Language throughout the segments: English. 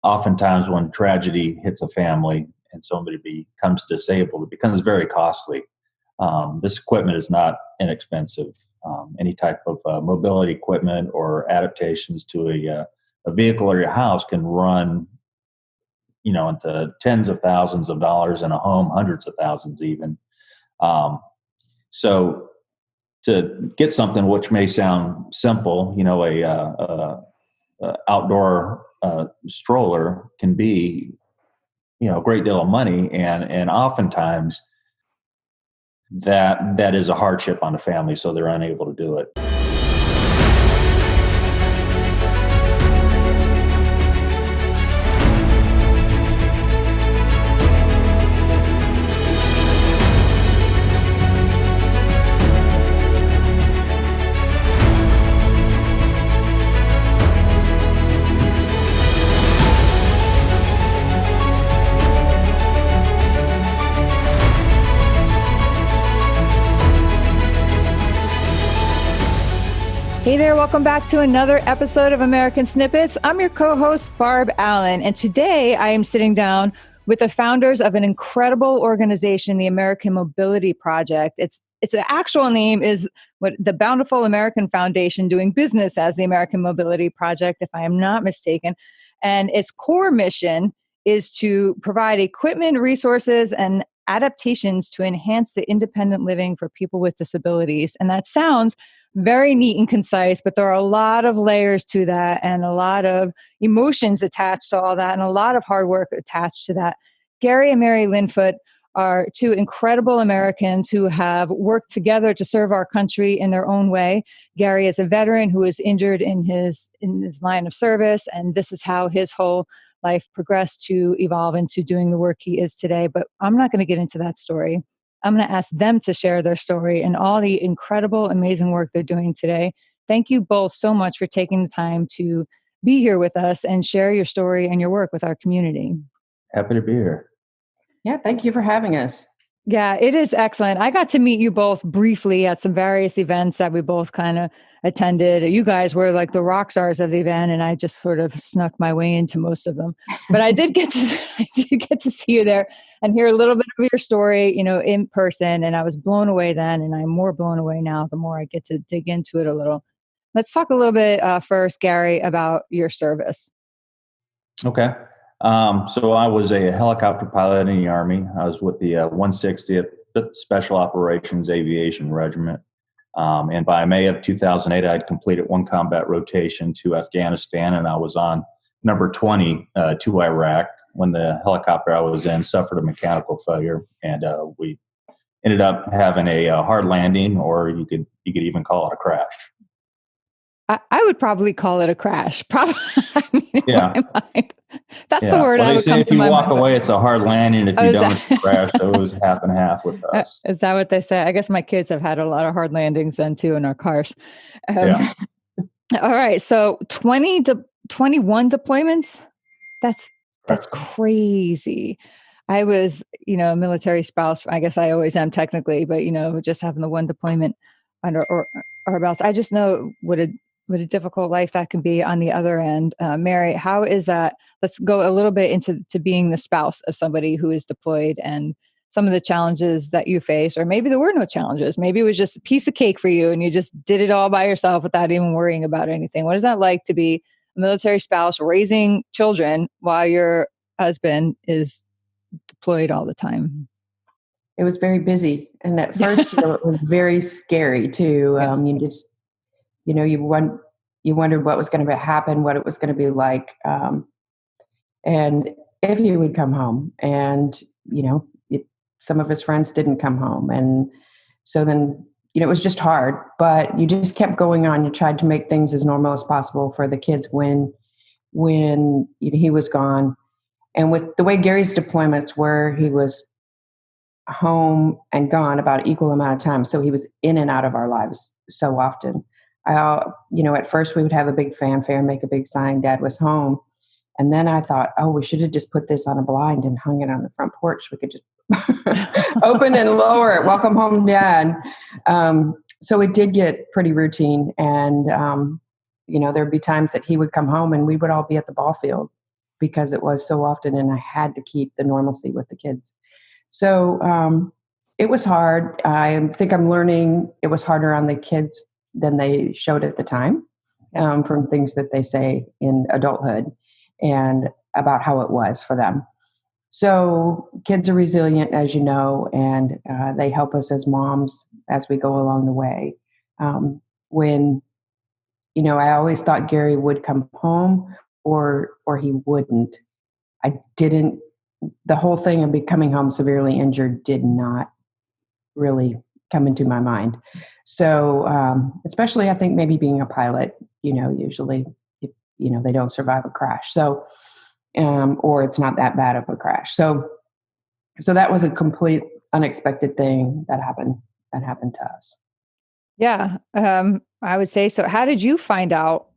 oftentimes when tragedy hits a family and somebody becomes disabled, it becomes very costly. This equipment is not inexpensive. Any type of mobility equipment or adaptations to a vehicle or your house can run, into tens of thousands of dollars, in a home, hundreds of thousands even. So to get something which may sound simple, a outdoor stroller can be, a great deal of money, and oftentimes that is a hardship on the family, so they're unable to do it. Hey there, welcome back to another episode of American Snippets. I'm your co-host, Barb Allen, and today I am sitting down with the founders of an incredible organization, the American Mobility Project. Its actual name is the Bountiful American Foundation, doing business as the American Mobility Project, if I am not mistaken. And its core mission is to provide equipment, resources, and adaptations to enhance the independent living for people with disabilities. And that sounds very neat and concise, but there are a lot of layers to that and a lot of emotions attached to all that and a lot of hard work attached to that. Gary and Mary Linfoot are two incredible Americans who have worked together to serve our country in their own way. Gary is a veteran who was injured in his line of service, and this is how his whole life progressed to evolve into doing the work he is today. But I'm not going to get into that story. I'm going to ask them to share their story and all the incredible, amazing work they're doing today. Thank you both so much for taking the time to be here with us and share your story and your work with our community. Happy to be here. Yeah, thank you for having us. Yeah, it is excellent. I got to meet you both briefly at some various events that we both kind of attended. You guys were like the rock stars of the event, and I just sort of snuck my way into most of them. But I did get to see you there and hear a little bit of your story, in person. And I was blown away then, and I'm more blown away now the more I get to dig into it a little. Let's talk a little bit first, Gary, about your service. Okay. So I was a helicopter pilot in the Army. I was with the 160th Special Operations Aviation Regiment. And by May of 2008, I'd completed one combat rotation to Afghanistan, and I was on number 20 to Iraq when the helicopter I was in suffered a mechanical failure, and we ended up having a hard landing, or you could even call it a crash. I would probably call it a crash. Probably. Yeah. That's the word I would come to my mind. If you walk away, it's a hard landing. If you don't, it's a crash. So it was half and half with us. Is that what they say? I guess my kids have had a lot of hard landings then too in our cars. Yeah. All right. So 21 deployments. That's crazy. I was, a military spouse. I guess I always am technically, but just having the one deployment under our belts, I just know what a difficult life that can be on the other end. Mary, how is that? Let's go a little bit into being the spouse of somebody who is deployed and some of the challenges that you face, or maybe there were no challenges. Maybe it was just a piece of cake for you and you just did it all by yourself without even worrying about anything. What is that like to be a military spouse raising children while your husband is deployed all the time? It was very busy. And at first, it was very scary too. You wondered what was going to happen, what it was going to be like. And if he would come home and, some of his friends didn't come home. And so then, it was just hard, but you just kept going on. You tried to make things as normal as possible for the kids when he was gone. And with the way Gary's deployments were, he was home and gone about equal amount of time. So he was in and out of our lives so often. At first we would have a big fanfare, make a big sign, Dad was home. And then I thought, we should have just put this on a blind and hung it on the front porch. We could just open and lower it. Welcome home, Dad. So it did get pretty routine. And, there'd be times that he would come home and we would all be at the ball field. because it was so often, and I had to keep the normalcy with the kids. So it was hard. I think I'm learning it was harder on the kids than they showed at the time, from things that they say in adulthood and about how it was for them. So kids are resilient, as you know, and they help us as moms as we go along the way. When, I always thought Gary would come home or he wouldn't. I didn't. The whole thing of becoming home severely injured did not really come into my mind. So, especially I think maybe being a pilot, usually, if, they don't survive a crash. So, or it's not that bad of a crash. So that was a complete unexpected thing that happened to us. Yeah. I would say so. How did you find out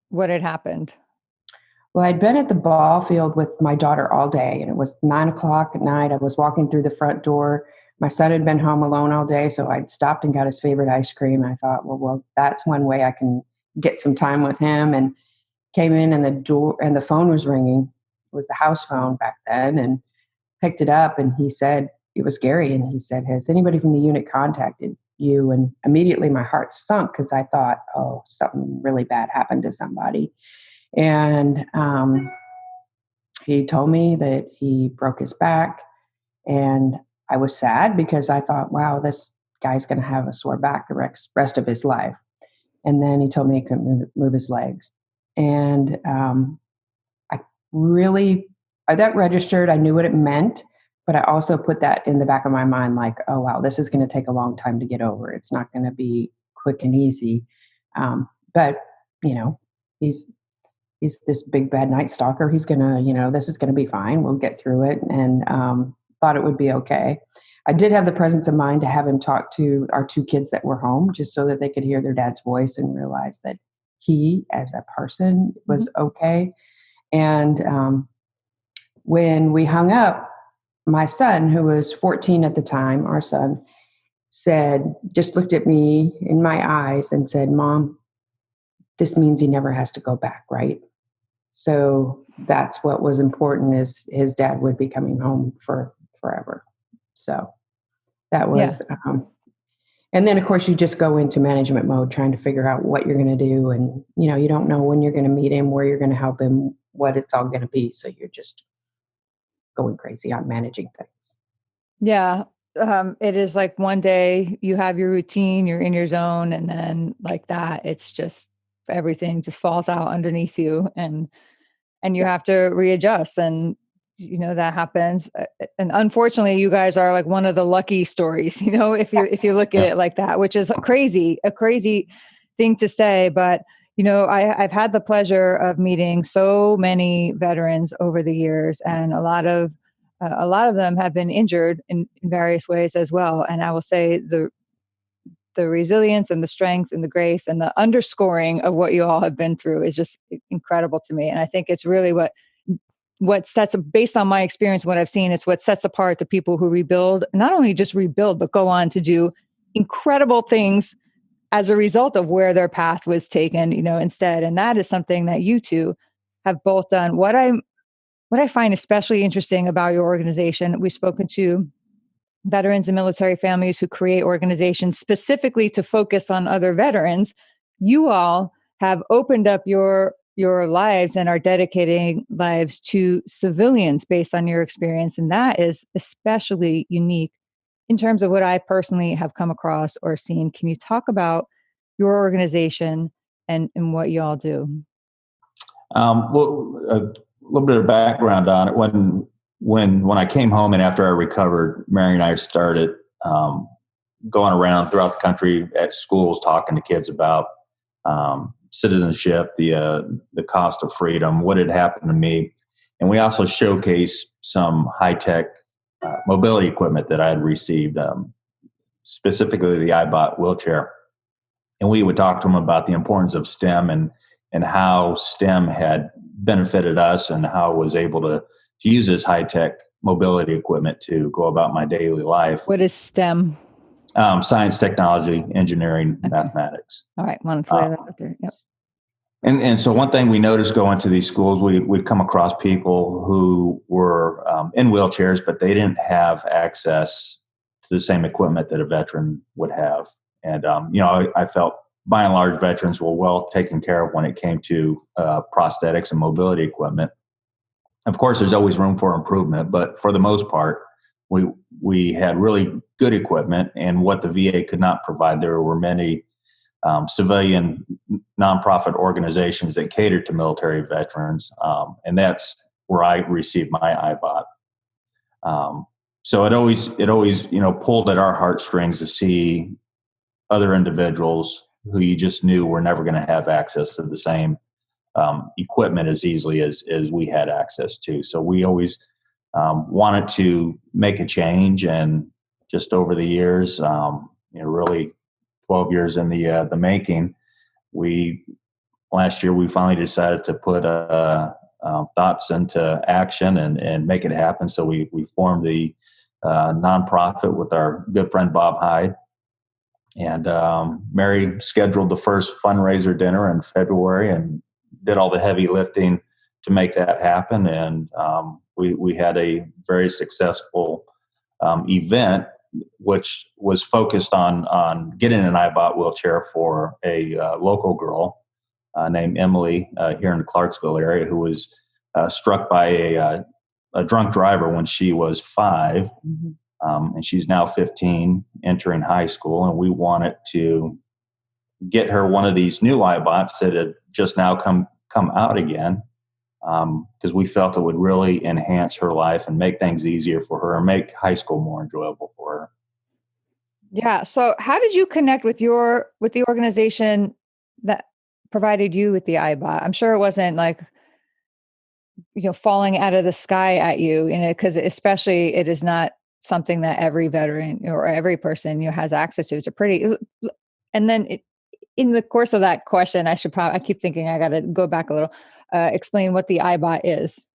what had happened? Well, I'd been at the ball field with my daughter all day, and it was 9:00 at night. I was walking through the front door. My son had been home alone all day, so I'd stopped and got his favorite ice cream. And I thought, well, that's one way I can get some time with him. And came in, and the phone was ringing. It was the house phone back then, and picked it up, and he said, it was Gary, and he said, has anybody from the unit contacted you? And immediately my heart sunk because I thought, oh, something really bad happened to somebody. And he told me that he broke his back, and I was sad because I thought, wow, this guy's going to have a sore back the rest of his life. And then he told me he couldn't move his legs. And I really, that registered. I knew what it meant, but I also put that in the back of my mind, like, oh, wow, this is going to take a long time to get over. It's not going to be quick and easy. But, he's this big bad night stalker. He's going to, this is going to be fine. We'll get through it. And thought it would be okay. I did have the presence of mind to have him talk to our two kids that were home, just so that they could hear their dad's voice and realize that he, as a person, was okay. And when we hung up, my son, who was 14 at the time, our son, just looked at me in my eyes and said, Mom, this means he never has to go back, right? So that's what was important, is his dad would be coming home for forever. So that was, and then of course you just go into management mode, trying to figure out what you're going to do. And, you don't know when you're going to meet him, where you're going to help him, what it's all going to be. So you're just going crazy on managing things. Yeah. It is like one day you have your routine, you're in your zone. And then like that, it's just everything just falls out underneath you, and you have to readjust. And, that happens. And unfortunately, you guys are like one of the lucky stories, if you look at it like that, which is a crazy thing to say. But, I've had the pleasure of meeting so many veterans over the years, and a lot of them have been injured in various ways as well. And I will say the resilience and the strength and the grace and the underscoring of what you all have been through is just incredible to me. And I think it's really what sets, based on my experience, what I've seen, it's what sets apart the people who rebuild, not only just rebuild, but go on to do incredible things as a result of where their path was taken, instead. And that is something that you two have both done. What I find especially interesting about your organization, we've spoken to veterans and military families who create organizations specifically to focus on other veterans. You all have opened up your lives and are dedicating lives to civilians based on your experience. And that is especially unique in terms of what I personally have come across or seen. Can you talk about your organization and what you all do? Well, a little bit of background on it. When I came home and after I recovered, Mary and I started going around throughout the country at schools talking to kids about citizenship, the cost of freedom, what had happened to me. And we also showcased some high-tech mobility equipment that I had received, specifically the iBot wheelchair. And we would talk to them about the importance of STEM and how STEM had benefited us and how I was able to use this high-tech mobility equipment to go about my daily life. What is STEM? Science, technology, engineering, mathematics. All right. Want to lay that out there. Yep. And so one thing we noticed going to these schools, we'd come across people who were in wheelchairs, but they didn't have access to the same equipment that a veteran would have. And, I felt by and large veterans were well taken care of when it came to prosthetics and mobility equipment. Of course, there's always room for improvement, but for the most part, we had really good equipment. And what the VA could not provide, there were many civilian nonprofit organizations that catered to military veterans, and that's where I received my iBot. So it always pulled at our heartstrings to see other individuals who you just knew were never going to have access to the same equipment as easily as we had access to. So we always wanted to make a change, and just over the years, really 12 years in the making, last year we finally decided to put thoughts into action and make it happen. So we formed the nonprofit with our good friend Bob Hyde, and Mary scheduled the first fundraiser dinner in February and did all the heavy lifting to make that happen. And we had a very successful event, which was focused on getting an iBot wheelchair for a local girl named Emily here in the Clarksville area, who was struck by a drunk driver when she was 5. Mm-hmm. And she's now 15, entering high school. And we wanted to get her one of these new iBots that had just now come out again, because we felt it would really enhance her life and make things easier for her and make high school more enjoyable for her. Yeah. So how did you connect with the organization that provided you with the iBot? I'm sure it wasn't like, falling out of the sky at you, because especially it is not something that every veteran or every person has access to. It's and then in the course of that question, I keep thinking I got to go back a little, explain what the iBot is.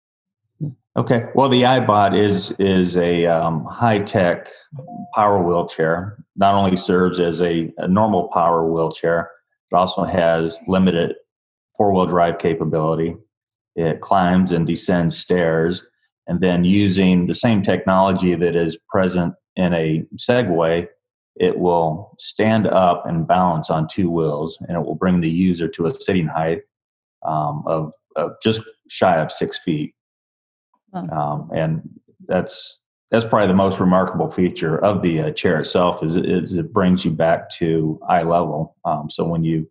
Okay. Well, the iBot is a high-tech power wheelchair. Not only serves as a normal power wheelchair, it also has limited four-wheel drive capability. It climbs and descends stairs, and then using the same technology that is present in a Segway, it will stand up and balance on 2 wheels, and it will bring the user to a sitting height of just shy of 6 feet. And that's probably the most remarkable feature of the chair itself is it brings you back to eye level. So when you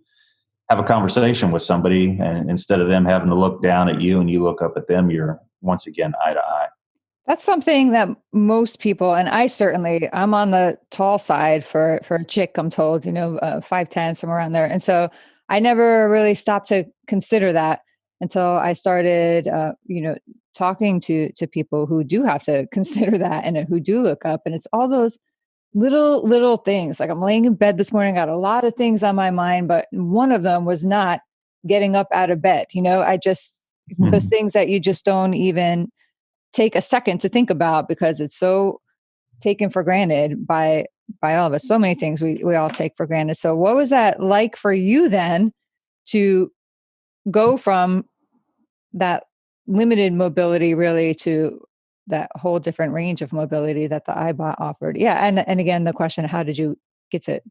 have a conversation with somebody, and instead of them having to look down at you and you look up at them, you're once again eye to eye. That's something that most people, and I'm on the tall side for a chick, I'm told, 5'10", somewhere around there. And so I never really stopped to consider that until I started, talking to people who do have to consider that and who do look up. And it's all those little things. Like I'm laying in bed this morning, got a lot of things on my mind, but one of them was not getting up out of bed. Those things that you just don't even take a second to think about because it's so taken for granted by all of us. So many things we all take for granted. So what was that like for you then to go from that limited mobility really to that whole different range of mobility that the iBot offered? Yeah. And again, the question, how did you get to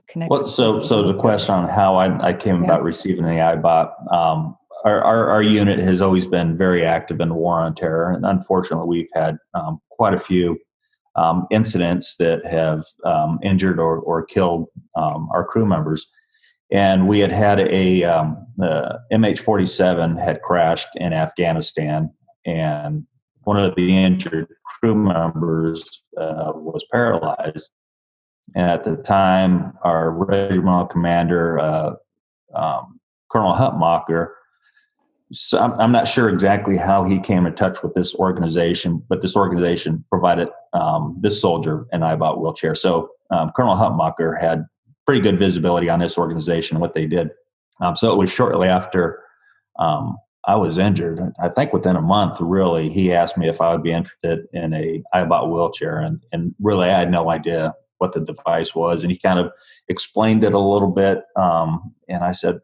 connect? Well, so the question on how I came about receiving the iBot, our unit has always been very active in the war on terror. And unfortunately, we've had quite a few incidents that have injured or killed our crew members. And we had a MH-47 had crashed in Afghanistan, and one of the injured crew members was paralyzed. And at the time, our regimental commander, Colonel Hutmacher, so I'm not sure exactly how he came in touch with this organization, but this organization provided this soldier an iBot wheelchair. So Colonel Hutmacher had pretty good visibility on this organization and what they did. So it was shortly after I was injured, I think within a month, really, he asked me if I would be interested in a iBot wheelchair. And really, I had no idea what the device was. And he kind of explained it a little bit. And I said,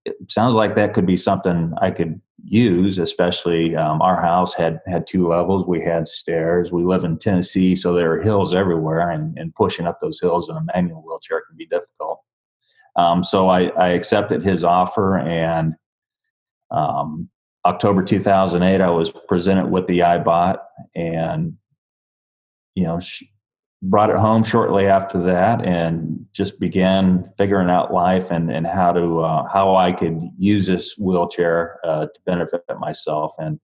it sounds like that could be something I could use, especially our house had 2 levels. We had stairs. We live in Tennessee, so there are hills everywhere, and pushing up those hills in a manual wheelchair can be difficult. So I accepted his offer, and October 2008, I was presented with the iBot, and brought it home shortly after that, and just began figuring out life and how I could use this wheelchair to benefit myself. And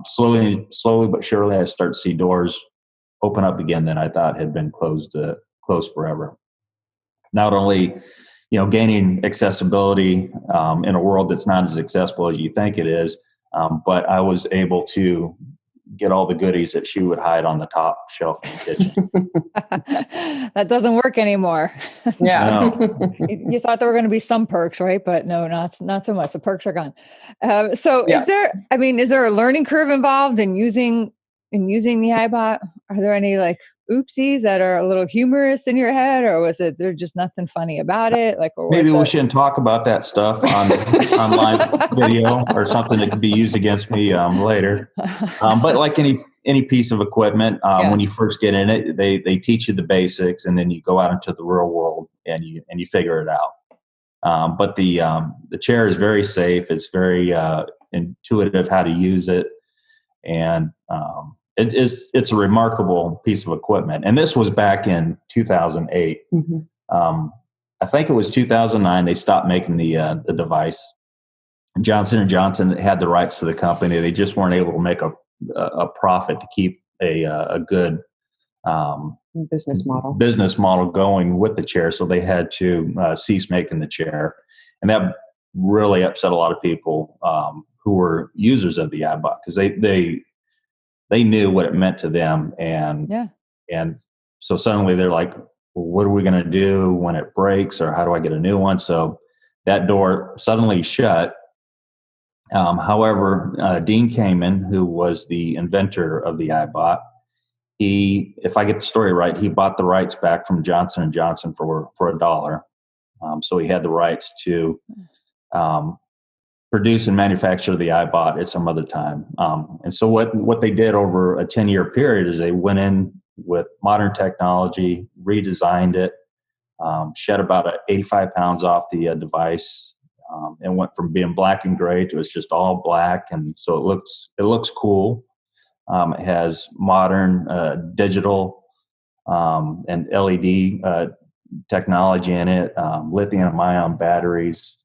slowly but surely, I start to see doors open up again that I thought had been closed forever. Not only gaining accessibility in a world that's not as accessible as you think it is, but I was able to get all the goodies that she would hide on the top shelf in the kitchen. That doesn't work anymore. Yeah. No. You thought there were going to be some perks, right? But no, not so much. The perks are gone. So Yeah. is there a learning curve involved in using the iBot? Are there any like oopsies that are a little humorous in your head, or was it there's just nothing funny about it? Like, or Maybe we shouldn't talk about that stuff on live video or something that could be used against me later. But like any piece of equipment, when you first get in it, they teach you the basics, and then you go out into the real world and you figure it out. But the chair is very safe. It's very intuitive how to use it, and it's a remarkable piece of equipment. And this was back in 2008. Mm-hmm. I think it was 2009. They stopped making the device. Johnson & Johnson had the rights to the company. They just weren't able to make a profit to keep a good business model going with the chair. So they had to cease making the chair, and that really upset a lot of people who were users of the iBot, because they knew what it meant to them, and so suddenly they're like, well, what are we going to do when it breaks, or how do I get a new one? So that door suddenly shut. However, Dean Kamen, who was the inventor of the iBot, if I get the story right, he bought the rights back from Johnson & Johnson for $1. So he had the rights to produce and manufacture the iBot at some other time. And so what they did over a 10-year period is they went in with modern technology, redesigned it, shed about 85 pounds off the device, and went from being black and gray to it's just all black. And so it looks cool. It has modern digital and LED technology in it, lithium-ion batteries,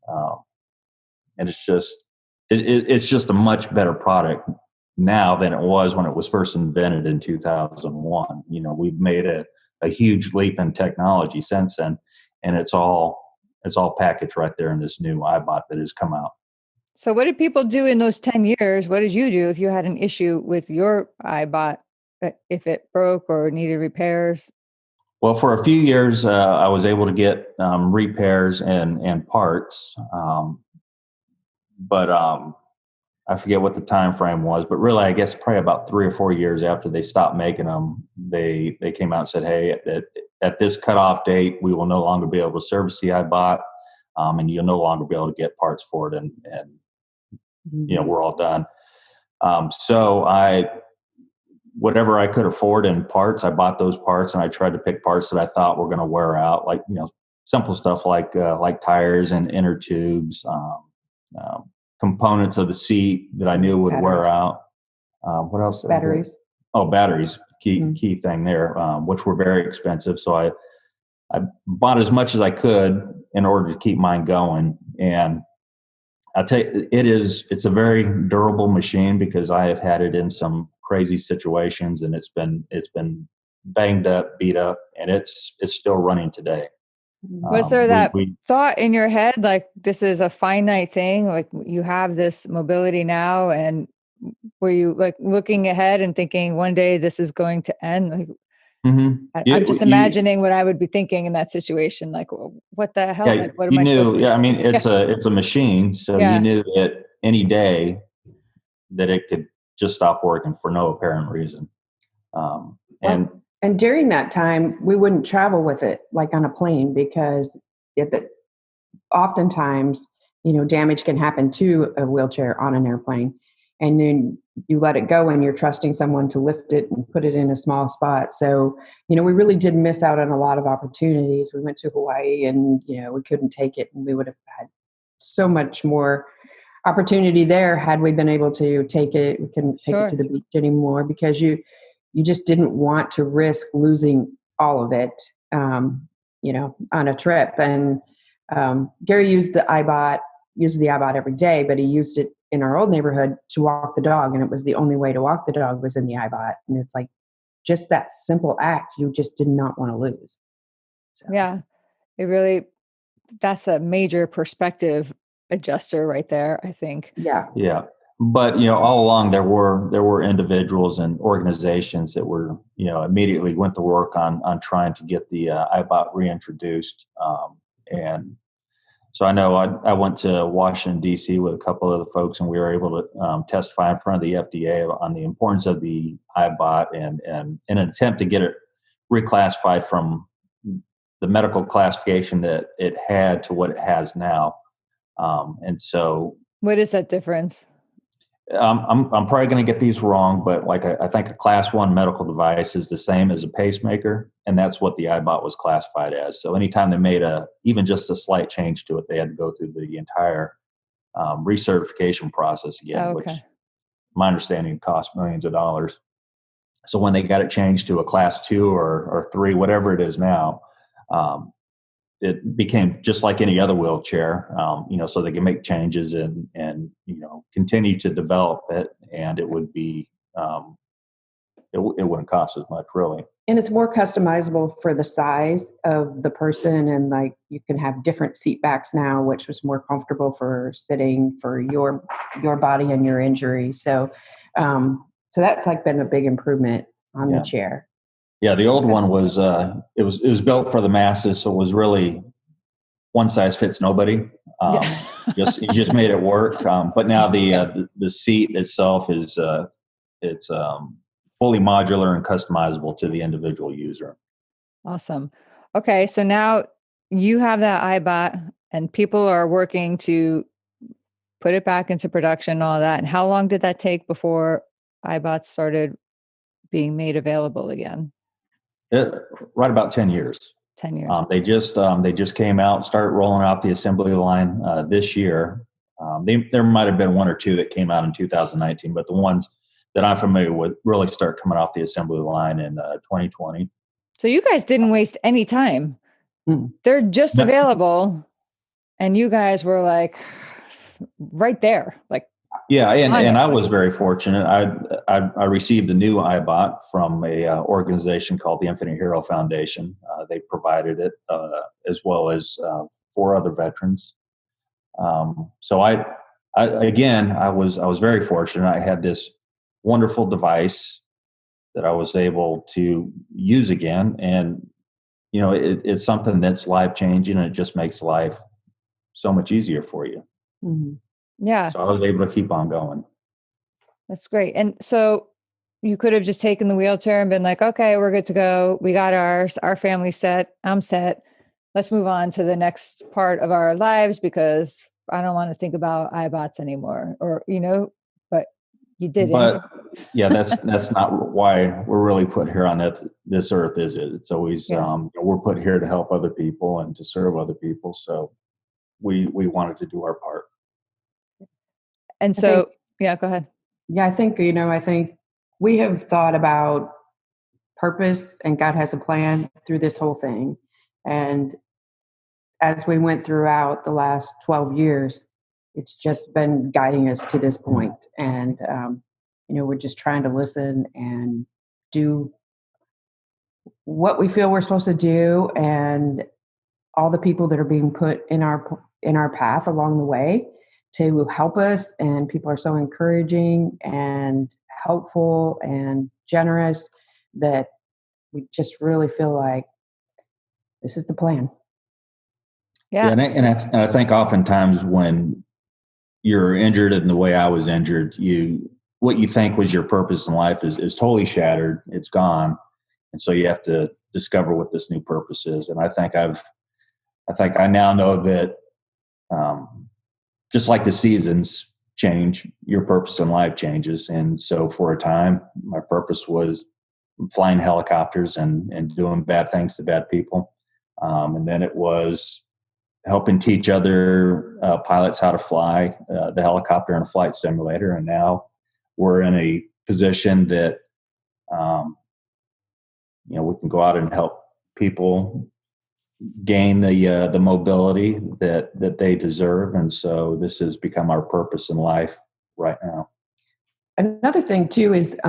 and it's just a much better product now than it was when it was first invented in 2001. We've made a huge leap in technology since then, and it's all packaged right there in this new iBot that has come out. So what did people do in those 10 years? What did you do if you had an issue with your iBot, if it broke or needed repairs? Well, for a few years, I was able to get repairs and parts, but I forget what the time frame was. But really, I guess probably about 3 or 4 years after they stopped making them, they came out and said, "Hey, at this cutoff date, we will no longer be able to service the iBot, and you'll no longer be able to get parts for it, and we're all done." So whatever I could afford in parts, I bought those parts, and I tried to pick parts that I thought were going to wear out, like simple stuff like tires and inner tubes, components of the seat that I knew would wear out. What else? Batteries. Oh, batteries, key thing there, which were very expensive. So I bought as much as I could in order to keep mine going. And I'll tell you, it's a very durable machine, because I have had it in some crazy situations, and it's been banged up, beat up, and it's still running today. Was there that thought in your head, like this is a finite thing, like you have this mobility now, and were you like looking ahead and thinking one day this is going to end? Like, I'm just imagining what I would be thinking in that situation. Like, what the hell? Yeah, like, what am I supposed to I mean, it's a machine, so you knew that any day that it could just stop working for no apparent reason. And during that time, we wouldn't travel with it like on a plane, because oftentimes damage can happen to a wheelchair on an airplane. And then you let it go and you're trusting someone to lift it and put it in a small spot. So, we really did miss out on a lot of opportunities. We went to Hawaii and, we couldn't take it, and we would have had so much more opportunity there had we been able to take it. We couldn't take it to the beach anymore because you just didn't want to risk losing all of it, on a trip. And Gary uses the iBot every day, but he used it in our old neighborhood to walk the dog. And it was the only way to walk the dog was in the iBot. And it's like just that simple act you just did not want to lose. So. Yeah, that's a major perspective adjuster right there, I think. Yeah. Yeah. But, all along there were individuals and organizations that were, immediately went to work on trying to get the iBot reintroduced. And so I know I went to Washington, D.C. with a couple of the folks, and we were able to testify in front of the FDA on the importance of the iBot and in an attempt to get it reclassified from the medical classification that it had to what it has now. And so, what is that difference? I'm probably going to get these wrong, but I think a class 1 medical device is the same as a pacemaker, and that's what the iBot was classified as. So anytime they made even just a slight change to it, they had to go through the entire recertification process again, which my understanding cost millions of dollars. So when they got it changed to a class 2 or 3, whatever it is now, it became just like any other wheelchair, so they can make changes and continue to develop it, and it would be, it wouldn't cost as much, really. And it's more customizable for the size of the person, and you can have different seat backs now, which was more comfortable for sitting for your body and your injury. So, so that's been a big improvement on the chair. Yeah, the old one was it was built for the masses, so it was really one size fits nobody. You just made it work. But now the seat itself is it's fully modular and customizable to the individual user. Awesome. Okay, so now you have that iBot, and people are working to put it back into production and all that. And how long did that take before iBots started being made available again? Right about 10 years. 10 years. They just came out, started rolling out the assembly line this year. There might have been 1 or 2 that came out in 2019, but the ones that I'm familiar with really start coming off the assembly line in 2020. So you guys didn't waste any time. They're just available, and you guys were right there, Yeah, and I was very fortunate. I received a new iBot from a organization called the Infinite Hero Foundation. They provided it as well as 4 other veterans. So I was very fortunate. I had this wonderful device that I was able to use again, and it's something that's life changing, and it just makes life so much easier for you. Mm-hmm. Yeah. So I was able to keep on going. That's great. And so you could have just taken the wheelchair and been like, okay, we're good to go. We got our family set. I'm set. Let's move on to the next part of our lives because I don't want to think about iBots anymore, or, but you didn't. But yeah, that's not why we're really put here on this earth, is it? It's always, we're put here to help other people and to serve other people. So we wanted to do our part. And so, go ahead. Yeah, I think we have thought about purpose, and God has a plan through this whole thing. And as we went throughout the last 12 years, it's just been guiding us to this point. And, we're just trying to listen and do what we feel we're supposed to do. And all the people that are being put in our path along the way to help us, and people are so encouraging and helpful and generous that we just really feel like this is the plan. Yeah. And I think oftentimes when you're injured in the way I was injured, what you think was your purpose in life is totally shattered. It's gone. And so you have to discover what this new purpose is. And I think I now know that just like the seasons change, your purpose in life changes. And so for a time, my purpose was flying helicopters and doing bad things to bad people. And then it was helping teach other pilots how to fly the helicopter in a flight simulator. And now we're in a position that, we can go out and help people gain the mobility that they deserve. And so this has become our purpose in life right now. Another thing too is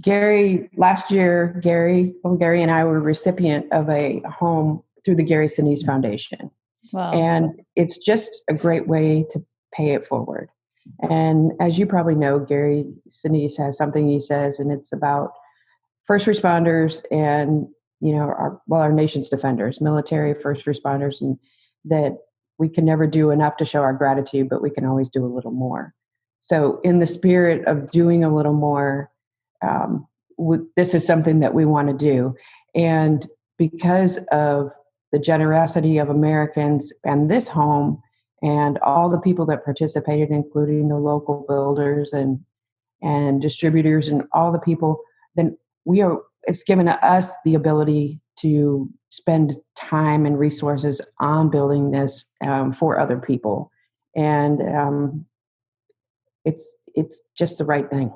Gary, last year, Gary and I were recipient of a home through the Gary Sinise Foundation. Wow. And it's just a great way to pay it forward. And as you probably know, Gary Sinise has something he says, and it's about first responders and, our nation's defenders, military, first responders, and that we can never do enough to show our gratitude, but we can always do a little more. So in the spirit of doing a little more, this is something that we want to do. And because of the generosity of Americans and this home and all the people that participated, including the local builders and distributors and all the people, then it's given us the ability to spend time and resources on building this for other people. And it's just the right thing.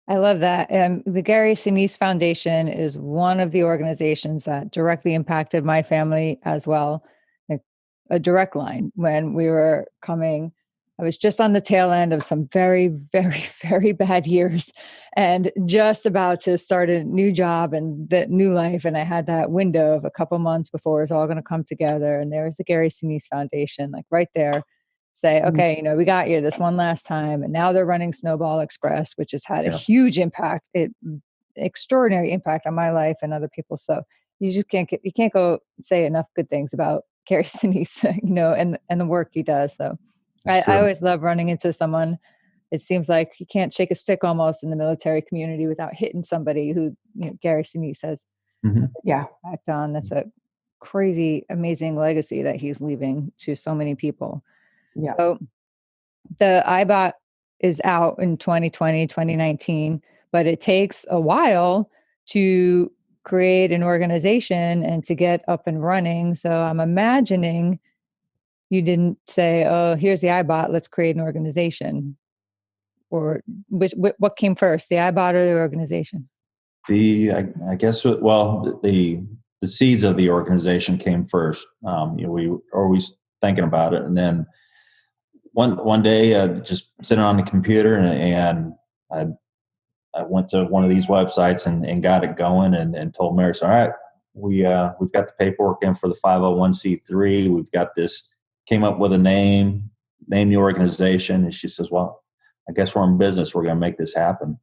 I love that. The Gary Sinise Foundation is one of the organizations that directly impacted my family as well. Like a direct line when we were coming. I was just on the tail end of some very, very, very bad years and just about to start a new job and the new life. And I had that window of a couple months before it was all going to come together. And there was the Gary Sinise Foundation, like right there. Say, okay, we got you this one last time. And now they're running Snowball Express, which has had a huge impact, extraordinary impact on my life and other people. So you just can't go say enough good things about Gary Sinise, and the work he does. So I always love running into someone. It seems like you can't shake a stick almost in the military community without hitting somebody who, Gary Sinise has impact on. That's a crazy, amazing legacy that he's leaving to so many people. Yeah. So the iBot is out in 2020, 2019, but it takes a while to create an organization and to get up and running. So I'm imagining you didn't say, oh, here's the iBot, let's create an organization. Or what came first, the iBot or the organization? I guess, the seeds of the organization came first. We were always thinking about it. And then one day, just sitting on the computer, and I went to one of these websites and got it going, and told Mary, all right, we've got the paperwork in for the 501c3. We've got this, came up with a name the organization. And she says, well, I guess we're in business. We're going to make this happen.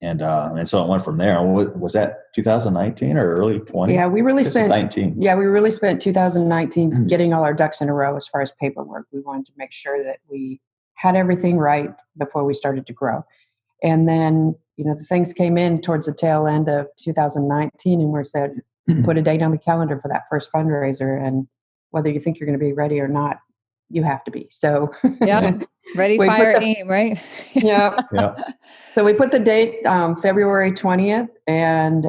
And so it went from there. Was that 2019 or early 20? Yeah, we really spent 19. Yeah, we really spent 2019 getting all our ducks in a row as far as paperwork. We wanted to make sure that we had everything right before we started to grow. And then, the things came in towards the tail end of 2019, and we said, put a date on the calendar for that first fundraiser. And whether you think you're going to be ready or not, you have to be. So ready, fire, aim, right? Yeah. So we put the date February 20th, and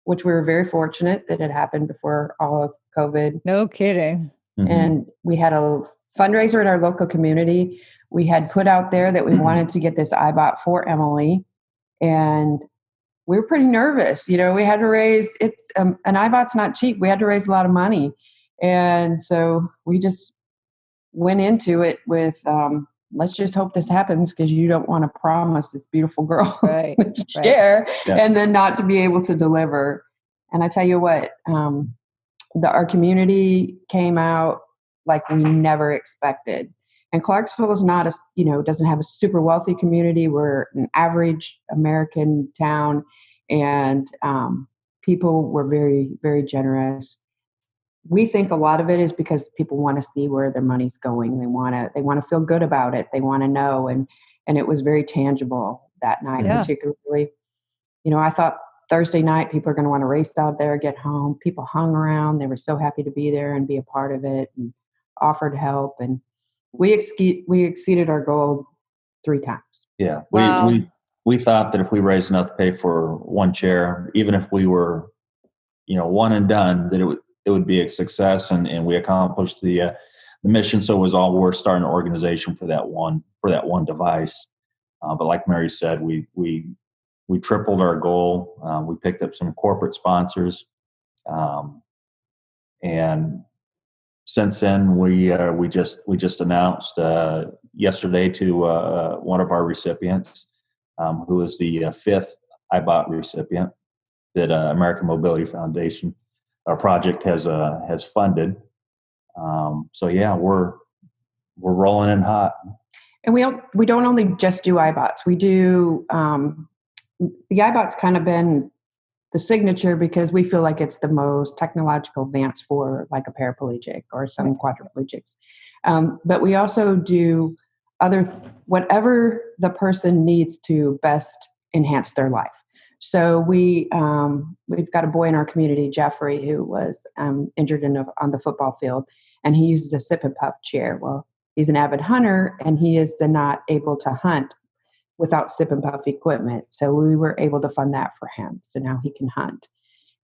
which we were very fortunate that it happened before all of COVID. No kidding. Mm-hmm. And we had a fundraiser in our local community. We had put out there that we wanted to get this iBot for Emily, and we were pretty nervous. We had to raise an iBot's not cheap. We had to raise a lot of money, and so we just went into it with let's just hope this happens, because you don't want to promise this beautiful girl to share and then not to be able to deliver. And I tell you what, our community came out like we never expected. And Clarksville is not doesn't have a super wealthy community. We're an average American town, and people were very, very generous. We think a lot of it is because people want to see where their money's going. They want to feel good about it. They want to know, and it was very tangible that night, particularly. I thought Thursday night people are going to want to race out there, get home. People hung around. They were so happy to be there and be a part of it. And offered help, and we exceeded our goal 3 times. Yeah. Wow. We thought that if we raised enough to pay for one chair, even if we were, one and done, that it would be a success, and we accomplished the mission. So it was all worth starting an organization for that one device. But like Mary said, we tripled our goal. We picked up some corporate sponsors, and since then we just announced yesterday to one of our recipients, who is the 5th iBot recipient that American Mobility Foundation, our project has funded. So yeah, we're rolling in hot. And we don't only just do iBots. We do the iBot's kind of been the signature because we feel like it's the most technological advance for like a paraplegic or some quadriplegics. But we also do whatever the person needs to best enhance their life. So we've got a boy in our community, Jeffrey, who was injured on the football field, and he uses a sip and puff chair. Well, he's an avid hunter, and he is not able to hunt without sip and puff equipment. So we were able to fund that for him. So now he can hunt.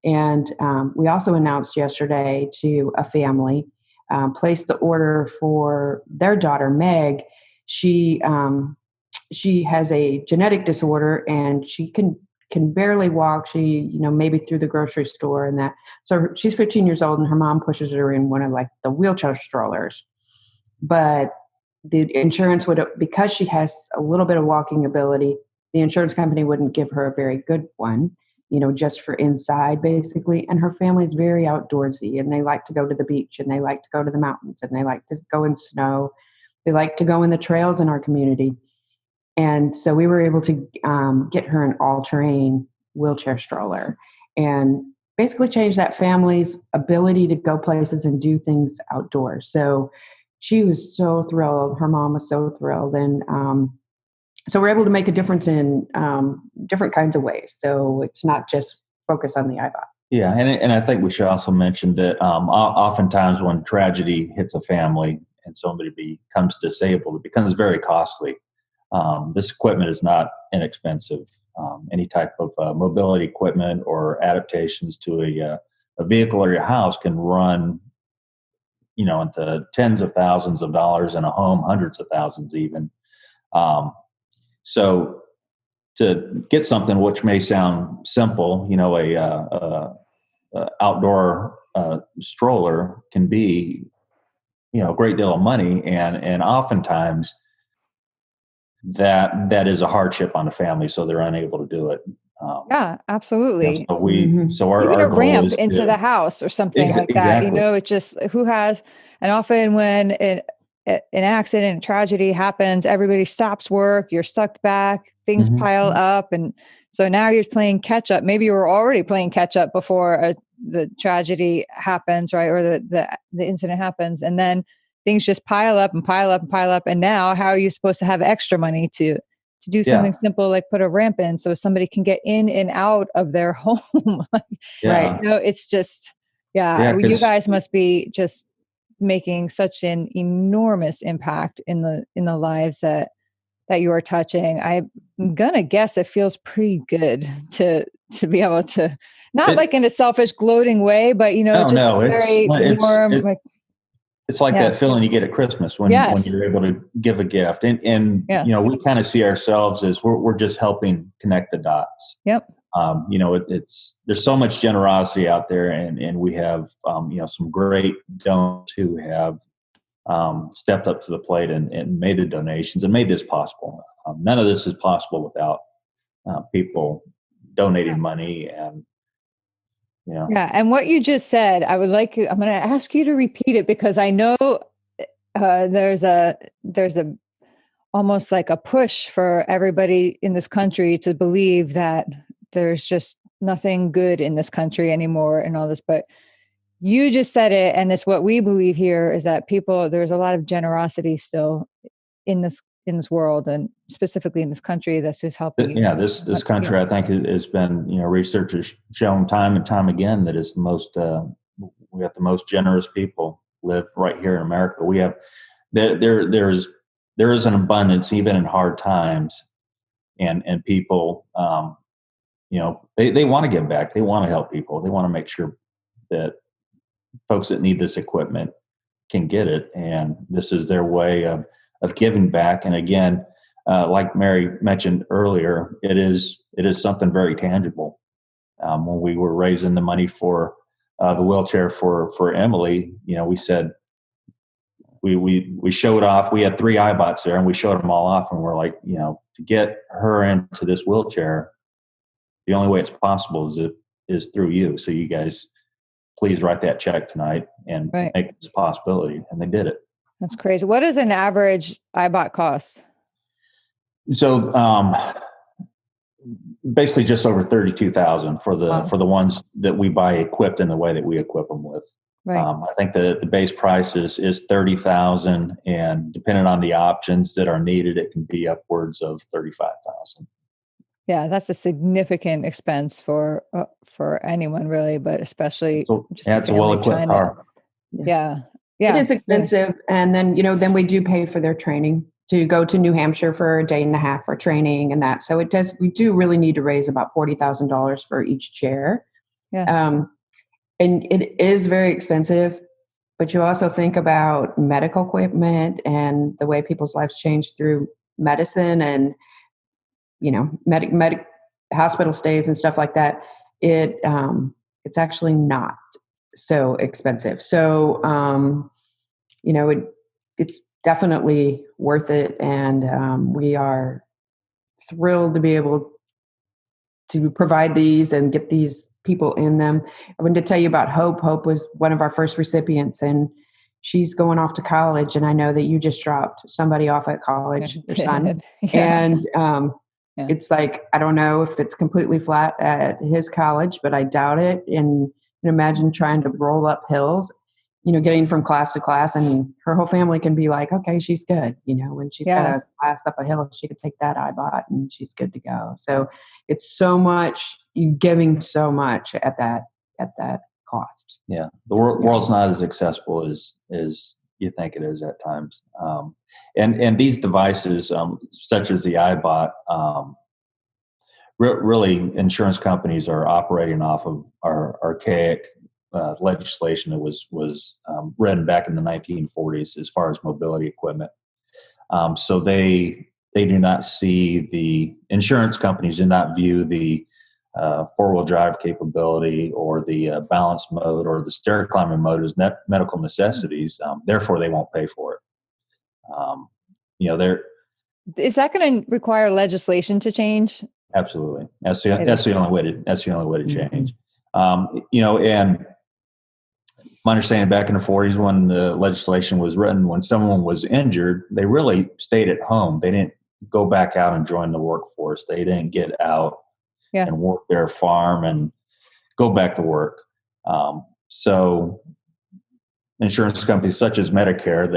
And we also announced yesterday to a family, placed the order for their daughter, Meg. She has a genetic disorder, and she can barely walk. She, maybe through the grocery store and that. So she's 15 years old, and her mom pushes her in one of like the wheelchair strollers. But the insurance because she has a little bit of walking ability, the insurance company wouldn't give her a very good one, just for inside basically. And her family's very outdoorsy, and they like to go to the beach, and they like to go to the mountains, and they like to go in snow. They like to go in the trails in our community. And so we were able to get her an all-terrain wheelchair stroller and basically change that family's ability to go places and do things outdoors. So she was so thrilled. Her mom was so thrilled. And so we're able to make a difference in different kinds of ways. So it's not just focus on the iBot. Yeah, and I think we should also mention that oftentimes when tragedy hits a family and somebody becomes disabled, it becomes very costly. This equipment is not inexpensive. Any type of mobility equipment or adaptations to a vehicle or your house can run, into tens of thousands of dollars, in a home, hundreds of thousands even. So to get something which may sound simple, a outdoor stroller can be, a great deal of money, and oftentimes that is a hardship on the family, so they're unable to do it. Yeah, absolutely. So our even a goal ramp is into the house or something like that. Exactly. It's just who has, and often when an accident, tragedy happens, everybody stops work, you're sucked back, things pile up. And so now you're playing catch up. Maybe you were already playing catch up before the tragedy happens, right? Or the incident happens. And then things just pile up and pile up and pile up. And now how are you supposed to have extra money to do something simple like put a ramp in so somebody can get in and out of their home? Right. It's just, you guys must be just making such an enormous impact in the lives that you are touching. I'm gonna guess it feels pretty good to be able to, not like in a selfish gloating way, but very warm. It's like that feeling you get at Christmas when you're able to give a gift, and we kind of see ourselves as we're just helping connect the dots. Yep. There's so much generosity out there, and we have some great donors who have stepped up to the plate and made the donations and made this possible. None of this is possible without people donating money and. Yeah. And what you just said, I'm going to ask you to repeat it, because I know there's a almost like a push for everybody in this country to believe that there's just nothing good in this country anymore and all this, but you just said it. And it's what we believe here is that there's a lot of generosity still in this world, and specifically in this country, that's just helping. Yeah, this country, I think, has been, research has shown time and time again that it's the most, we have the most generous people live right here in America. We have there is an abundance even in hard times, and people they want to give back. They want to help people. They want to make sure that folks that need this equipment can get it, and this is their way of giving back. And again, like Mary mentioned earlier, it is something very tangible. When we were raising the money for the wheelchair for Emily, we said we showed off. We had 3 iBots there, and we showed them all off, and we're like, to get her into this wheelchair, the only way it's possible is through you. So you guys, please write that check tonight and make this a possibility. And they did it. That's crazy. What does an average iBot cost? So basically just over $32,000 for the ones that we buy equipped in the way that we equip them with. Right. I think the base price is $30,000, and depending on the options that are needed, it can be upwards of $35,000. Yeah, that's a significant expense for anyone, really, but especially it's a well-equipped car. Yeah, it is expensive, and then then we do pay for their training to go to New Hampshire for a day and a half for training and that. So it does. We do really need to raise about $40,000 for each chair. Yeah. And it is very expensive, but you also think about medical equipment and the way people's lives change through medicine and, hospital stays and stuff like that. It's actually not so expensive. So, it's definitely worth it. And we are thrilled to be able to provide these and get these people in them. I wanted to tell you about Hope. Hope was one of our first recipients, and she's going off to college. And I know that you just dropped somebody off at college, your son. Yeah. And it's like, I don't know if it's completely flat at his college, but I doubt it. And imagine trying to roll up hills, getting from class to class, and her whole family can be like, okay, she's good. When she's got a class up a hill, she could take that iBot and she's good to go. So it's so much, you giving so much at that cost. Yeah. The world's not as accessible as you think it is at times. And these devices, such as the iBot, really insurance companies are operating off of our archaic legislation that was written back in the 1940s as far as mobility equipment. So they do not see, the insurance companies do not view the four-wheel drive capability or the balance mode or the stair climbing mode as medical necessities. Therefore, they won't pay for it. Is that going to require legislation to change? Absolutely. That's the only way to change. And my understanding, back in the 40s when the legislation was written, when someone was injured, they really stayed at home. They didn't go back out and join the workforce. They didn't get out and work their farm and go back to work. So insurance companies such as Medicare,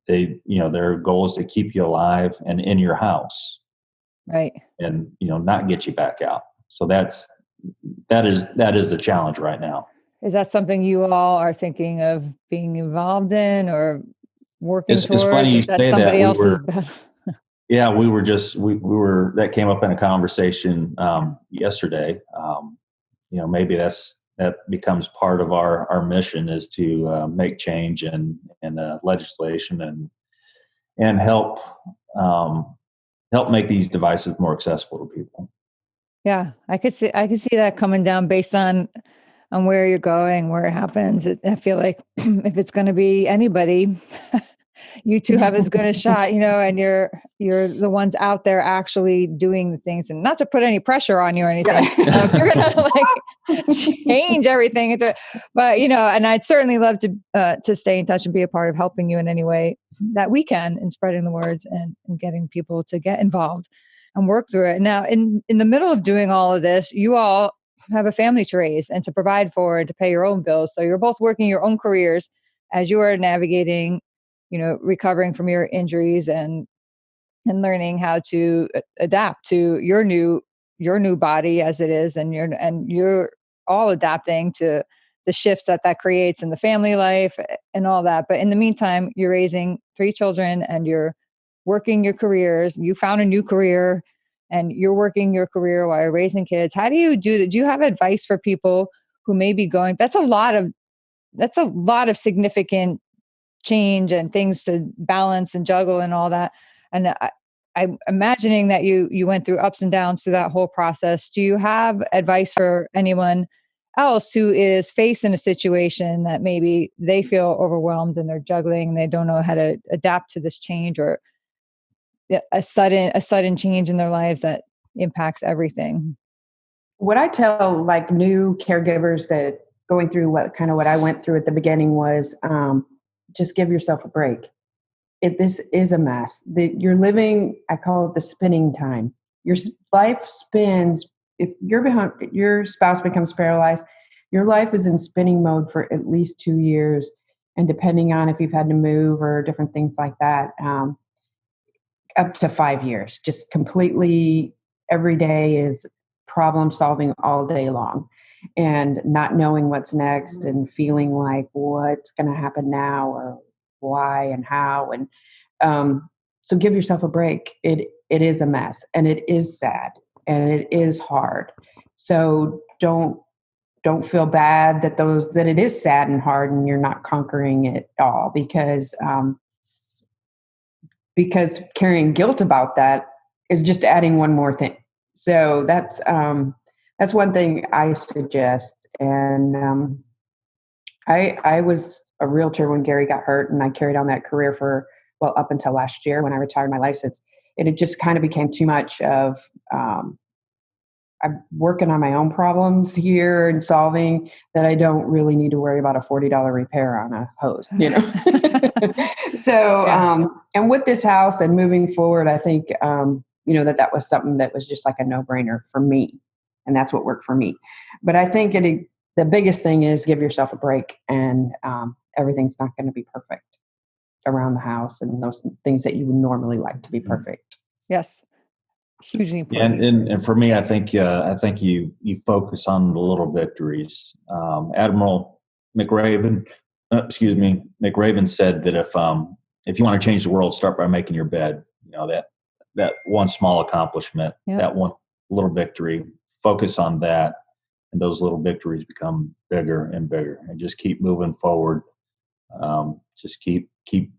their goal is to keep you alive and in your house. Right. And, not get you back out. So that is the challenge right now. Is that something you all are thinking of being involved in or working towards? It's funny you is that say somebody that. else's battle? Yeah, we were that came up in a conversation yesterday. Maybe that becomes part of our mission, is to make change in legislation and help make these devices more accessible to people. Yeah, I could see that coming down based on where you're going, where it happens. I feel like if it's going to be anybody, you two have as good a shot, and you're the ones out there actually doing the things, and not to put any pressure on you or anything. If you're going to change everything into it, but and I'd certainly love to stay in touch and be a part of helping you in any way that we can in spreading the words and getting people to get involved and work through it. Now, in the middle of doing all of this, you all have a family to raise and to provide for and to pay your own bills. So you're both working your own careers as you are navigating, recovering from your injuries and learning how to adapt to your new body as it is, and you're all adapting to the shifts that creates in the family life and all that. But in the meantime, you're raising 3 children and you're working your careers. You found a new career and you're working your career while you're raising kids. How do you do that? Do you have advice for people who may be going, that's a lot of significant change and things to balance and juggle and all that. And I'm imagining that you went through ups and downs through that whole process. Do you have advice for anyone else who is facing a situation that maybe they feel overwhelmed and they're juggling and they don't know how to adapt to this change, or a sudden change in their lives that impacts everything? What I tell like new caregivers that going through what I went through at the beginning was just give yourself a break. This is a mess. You're living, I call it the spinning time. Your life spins. If your spouse becomes paralyzed, your life is in spinning mode for at least 2 years. And depending on if you've had to move or different things like that, up to 5 years. Just completely every day is problem solving all day long and not knowing what's next and feeling like what's going to happen now or why and how. And so give yourself a break. It is a mess and it is sad and it is hard. So don't feel bad that it is sad and hard and you're not conquering it all, because carrying guilt about that is just adding one more thing. So that's one thing I suggest. And I was a realtor when Gary got hurt, and I carried on that career for, up until last year when I retired my license. And it just kind of became too much of, I'm working on my own problems here and solving that I don't really need to worry about a $40 repair on a hose, So, and with this house and moving forward, I think, that was something that was just like a no-brainer for me. And that's what worked for me. But I think the biggest thing is give yourself a break, and everything's not going to be perfect around the house and those things that you would normally like to be perfect. Yes. Hugely important. And for me, I think you focus on the little victories. Admiral McRaven said that if you want to change the world, start by making your bed. That one small accomplishment, that one little victory. Focus on that, and those little victories become bigger and bigger. And just keep moving forward. Just keep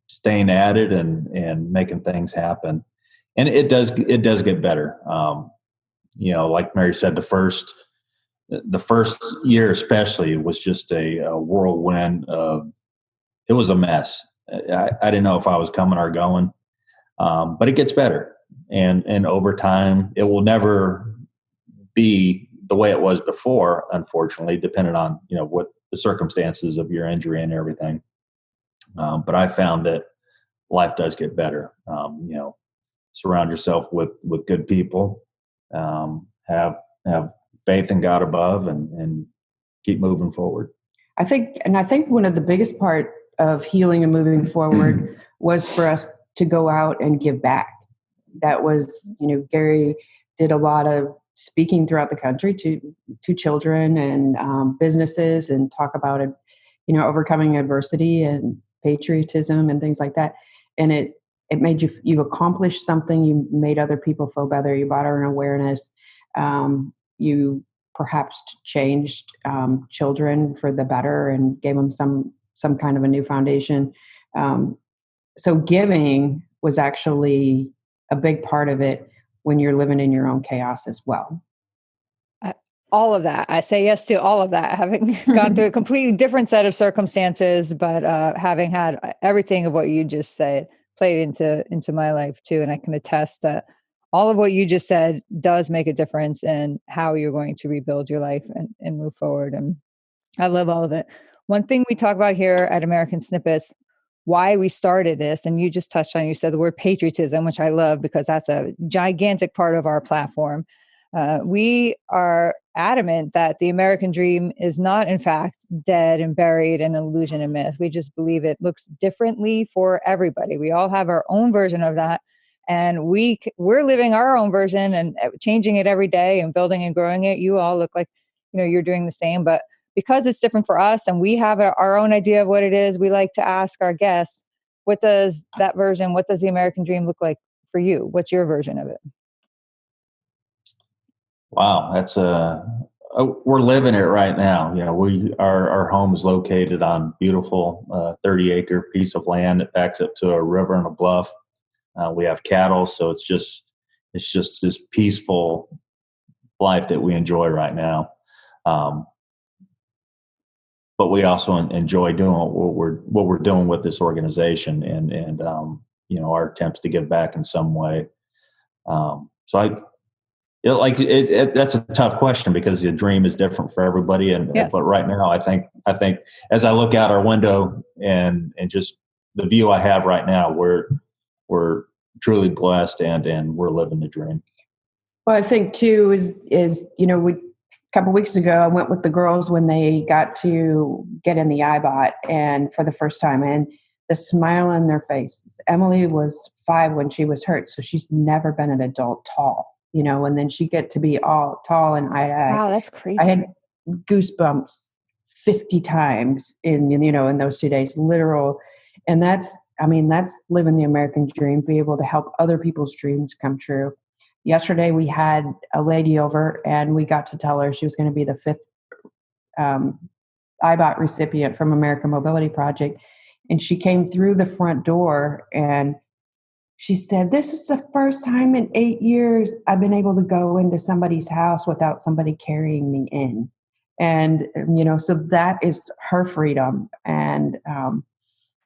staying at it and making things happen. And it does get better. Like Mary said, the first year especially was just a whirlwind of, it was a mess. I didn't know if I was coming or going, but it gets better. And over time, it will never be the way it was before, unfortunately, depending on, what the circumstances of your injury and everything. But I found that life does get better. Surround yourself with good people, have faith in God above, and keep moving forward. I think one of the biggest part of healing and moving forward was for us to go out and give back. That was, Gary did a lot of speaking throughout the country to children and businesses, and talk about it, overcoming adversity and patriotism and things like that. And it made you accomplished something. You made other people feel better. You brought an awareness. You perhaps changed children for the better and gave them some kind of a new foundation. So giving was actually a big part of it when you're living in your own chaos as well. All of that. I say yes to all of that, having gone through a completely different set of circumstances, but having had everything of what you just said played into my life too. And I can attest that all of what you just said does make a difference in how you're going to rebuild your life and move forward. And I love all of it. One thing we talk about here at American Snippets, why we started this, and you just touched on, you said the word patriotism, which I love because that's a gigantic part of our platform. We are adamant that the American dream is not, in fact, dead and buried in illusion and myth. We just believe it looks differently for everybody. We all have our own version of that. And we're living our own version and changing it every day and building and growing it. You all look like, you're doing the same. But because it's different for us and we have our own idea of what it is, we like to ask our guests, what does the American dream look like for you? What's your version of it? Wow, that's we're living it right now. Our home is located on beautiful 30-acre piece of land that backs up to a river and a bluff. We have cattle, so it's just this peaceful life that we enjoy right now. But we also enjoy doing what we're doing with this organization, and our attempts to give back in some way. That's a tough question because the dream is different for everybody. Yes. But right now, I think as I look out our window and just the view I have right now, we're truly blessed and we're living the dream. Well, I think too is a couple of weeks ago, I went with the girls when they got to get in the iBot and for the first time, and the smile on their faces. Emily was 5 when she was hurt, so she's never been an adult tall, and then she get to be all tall and Wow, that's crazy. I had goosebumps 50 times in those 2 days, literal. And that's living the American dream, be able to help other people's dreams come true. Yesterday, we had a lady over and we got to tell her she was going to be the 5th iBot recipient from American Mobility Project. And she came through the front door and she said, "This is the first time in 8 years I've been able to go into somebody's house without somebody carrying me in." And, so that is her freedom. And,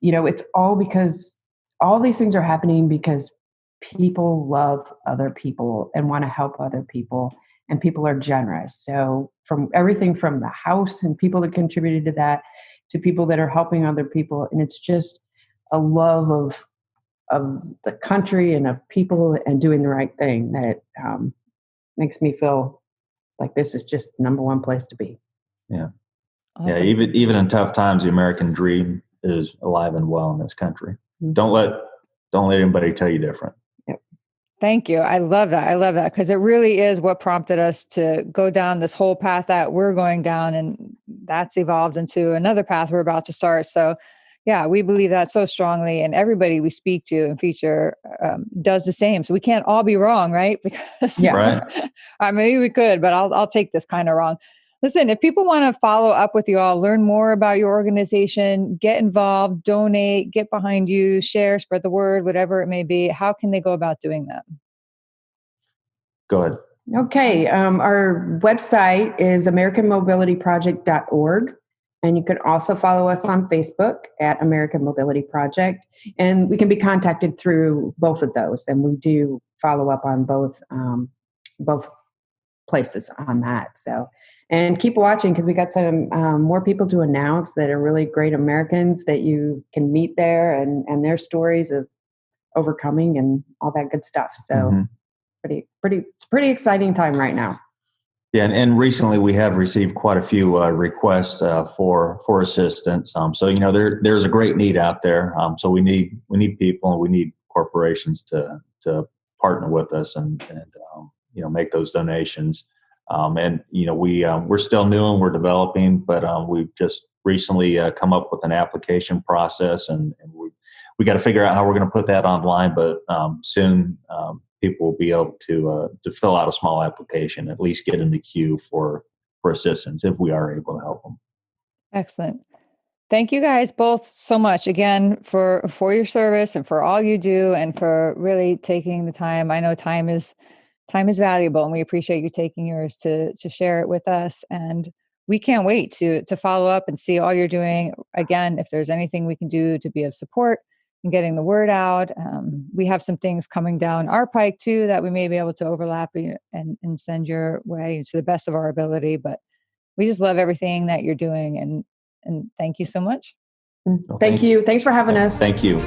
it's all because all these things are happening because people love other people and want to help other people, and people are generous. So from everything from the house and people that contributed to that to people that are helping other people. And it's just a love of the country and of people and doing the right thing that makes me feel like this is just the number one place to be. Yeah. Awesome. Yeah. Even in tough times, the American dream is alive and well in this country. Mm-hmm. Don't let anybody tell you different. Thank you. I love that because it really is what prompted us to go down this whole path that we're going down, and that's evolved into another path we're about to start. So yeah, we believe that so strongly, and everybody we speak to and feature does the same. So we can't all be wrong, right? Because right. Maybe we could, but I'll take this kind of wrong. Listen, if people want to follow up with you all, learn more about your organization, get involved, donate, get behind you, share, spread the word, whatever it may be, how can they go about doing that? Go ahead. Okay. Our website is americanmobilityproject.org. And you can also follow us on Facebook at American Mobility Project. And we can be contacted through both of those. And we do follow up on both places on that. So, and keep watching because we got some more people to announce that are really great Americans that you can meet there and their stories of overcoming and all that good stuff. So it's a pretty exciting time right now. Yeah, and recently we have received quite a few requests for assistance. So there's a great need out there. So we need people, and we need corporations to partner with us and make those donations. We're still new and we're developing, but we've just recently come up with an application process, and we got to figure out how we're going to put that online. But soon people will be able to fill out a small application, at least get in the queue for assistance if we are able to help them. Excellent. Thank you guys both so much again for your service and for all you do and for really taking the time. I know time is valuable, and we appreciate you taking yours to share it with us. And we can't wait to follow up and see all you're doing. Again, if there's anything we can do to be of support and getting the word out. We have some things coming down our pike too that we may be able to overlap and send your way to the best of our ability. But we just love everything that you're doing, and thank you so much. Thank you. Thanks for having us. Thank you.